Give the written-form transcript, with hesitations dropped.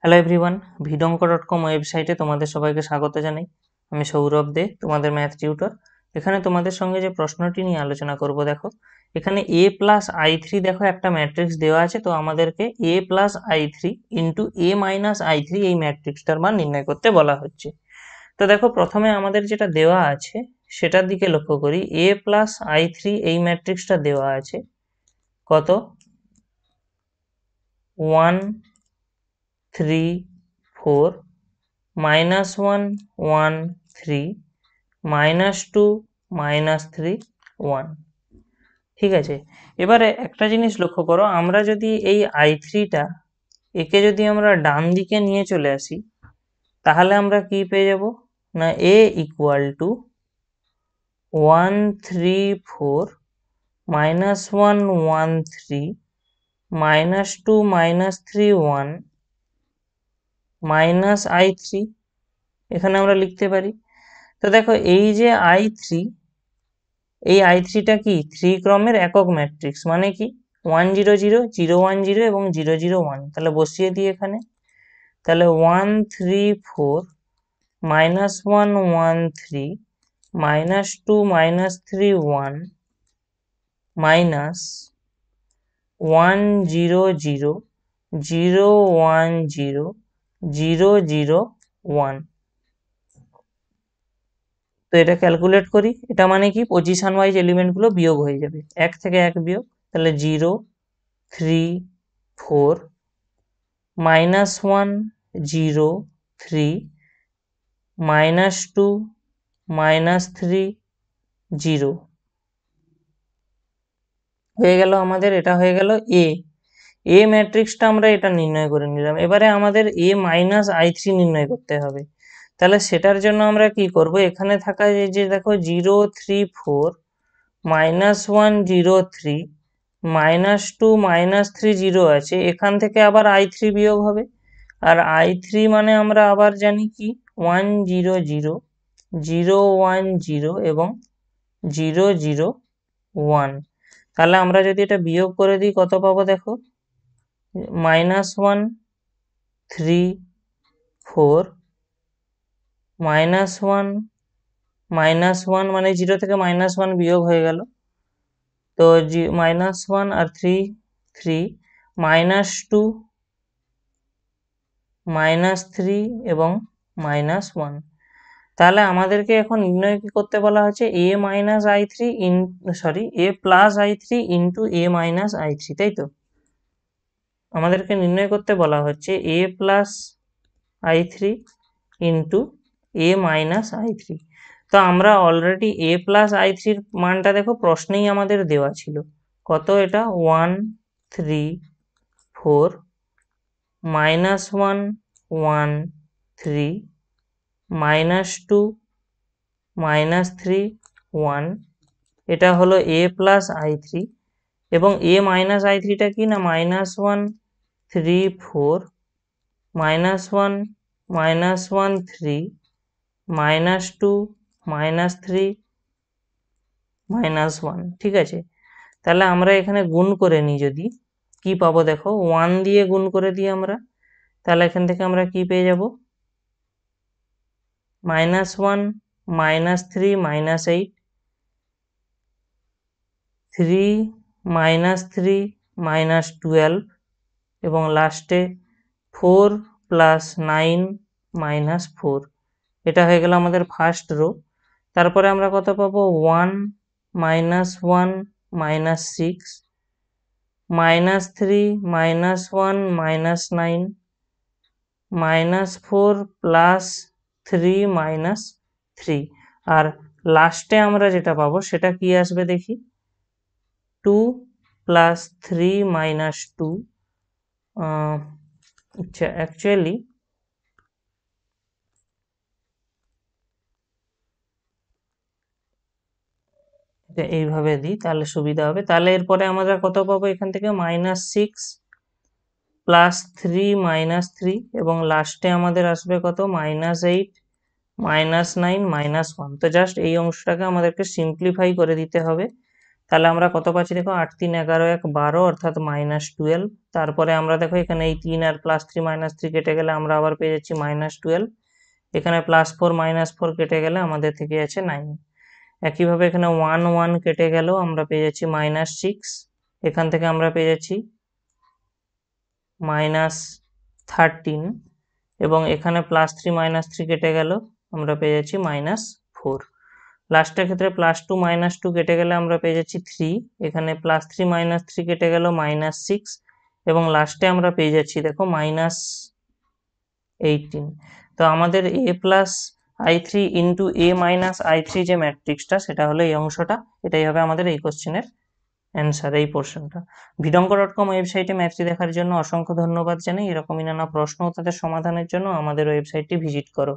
Hello everyone, vidonko.com ওয়েবসাইটে তোমাদের সবাইকে স্বাগত জানাই। আমি সৌরভ দে, তোমাদের ম্যাথ টিউটর। এখানে তোমাদের সঙ্গে যে প্রশ্নটি নিয়ে আলোচনা করব, দেখো এখানে a প্লাস i3, দেখো একটা ম্যাট্রিক্স দেওয়া আছে, তো আমাদেরকে a plus i3 into a minus i3 এই ম্যাট্রিক্সটার মান নির্ণয় করতে বলা হচ্ছে। তো দেখো প্রথমে আমাদের যেটা দেওয়া আছে সেটার দিকে লক্ষ্য করি। a প্লাস i3 এই ম্যাট্রিক্সটা দেওয়া আছে কত, 1 3 4 -1 1 3 -2 -3 1। ঠিক আছে, এবারে একটা জিনিস লক্ষ্য করো, আমরা যদি এই i3টা একে যদি আমরা ডান দিকে নিয়ে চলে আসি, তাহলে আমরা কি পেয়ে যাব না, a ইকুয়াল টু 1 3 4 -1 1 3 -2 -3 1 -i3 এখানে আমরা লিখতে পারি। তো দেখো এই যে i3, এই i3টা কি 3 ক্রমের একক ম্যাট্রিক্স, মানে কি 1 0 0 0 1 0 এবং 0 0 1। তাহলে বসিয়ে দিই এখানে, তাহলে 1 3 4 -1 1 3 -2 -3 1 -1 0 0 0 1 0 0 0 1। তো এটা ক্যালকুলেট করি, এটা মানে কি পজিশন ওয়াইজ এলিমেন্ট গুলো বিয়োগ হয়ে যাবে, 1 থেকে 1 বিয়োগ, তাহলে 0 3 4 -1 0 3 -2 -3 0 হয়ে গেল আমাদের। এটা হয়ে গেল এ ম্যাট্রিক্সটা আমরা এটা নির্ণয় করে নিলাম। এবারে আমাদের a মাইনাস i3 নির্ণয় করতে হবে। তাহলে সেটার জন্য আমরা কি করব, এখানে থাকা এই যে দেখো 0 3 4 -1 0 3 -2 -3 0 আছে, এখান থেকে আবার i3 বিয়োগ হবে। আর i3 মানে আমরা আবার জানি কি 1 0 0 0 1 0 এবং 0 0 1। তাহলে আমরা যদি এটা বিয়োগ করে দিই কত পাবো, দেখো -1 3 4 -1 -1 মানে 0 থেকে -1 বিয়োগ হয়ে গেল, তো -1 আর 3 3 -2 -3 এবং -1। তাহলে আমাদেরকে এখন নির্ণয় কি করতে বলা হচ্ছে, a minus i3 a plus i3 into a minus i3, তাই তো আমাদেরকে নির্ণয় করতে বলা হচ্ছে a plus i3 into a minus i3। তো আমরা অলরেডি a প্লাস i3 এর মানটা দেখো প্রশ্নেই আমাদের দেওয়া ছিল, কত এটা 1 3 4 -1 1 3 -2 -3 1। এটা হলো a প্লাস i3, এবং a মাইনাস i3টা কি না -1 3 4 -1 -1 3 -2 -3 -1। ঠিক আছে, তাহলে আমরা এখানে গুণ করে নিই, যদি কি পাবো দেখো 1 দিয়ে গুণ করে দিই আমরা, তাহলে এখান থেকে আমরা কি পেয়ে যাব, -1 -3 -8 3 -3 -12 এবং লাস্টে 4 + 9 -4। এটা হয়ে গেল আমাদের ফার্স্ট রো। তারপরে আমরা কত পাবো, 1 -1 -6 -3 -1 -9 -4 + 3 -3। আর লাস্টে আমরা যেটা পাবো সেটা কি আসবে দেখি, 2 + 3 -2। আচ্ছা, অ্যাকচুয়ালি এইভাবে দিই তাহলে সুবিধা হবে। তাহলে এরপরে আমরা কত পাবো, এখান থেকে -6 + 3 -3 এবং লাস্টে আমাদের আসবে কত, -8 -9 -1। তো জাস্ট এই অংশটাকে আমাদেরকে সিম্পলিফাই করে দিতে হবে। তাহলে আমরা কত পাচ্ছি দেখো 8 3 11 1 12 অর্থাৎ -12। তারপরে আমরা দেখো এখানে এই 3 আর +3 -3 কেটে গেলে আমরা আবার পেয়ে যাচ্ছি -12। এখানে +4 -4 কেটে গেলে আমাদের থেকে যাচ্ছে 9। একইভাবে এখানে 1 1 কেটে গেলেও আমরা পেয়ে যাচ্ছি -6। এখান থেকে আমরা পেয়ে যাচ্ছি -13 এবং এখানে +3 -3 কেটে গেল আমরা পেয়ে যাচ্ছি -4। লাস্টের ক্ষেত্রে +2 -2 কেটে গেলে আমরা পেয়ে যাচ্ছি 3। এখানে +3 -3 কেটে গেল -6 এবং লাস্টে আমরা পেয়ে যাচ্ছি দেখো -18। তো আমাদের a+i3 ইন্টু a-i3 যে ম্যাট্রিক্সটা সেটা হলো এই অংশটা। এটাই হবে আমাদের এই কোশ্চেনের অ্যান্সার, এই পোর্শনটা। vidonkor.com ওয়েবসাইটে ম্যাথটি দেখার জন্য অসংখ্য ধন্যবাদ জানাই। এরকমই নানা প্রশ্ন ও তাদের সমাধানের জন্য আমাদের ওয়েবসাইটটি ভিজিট করো।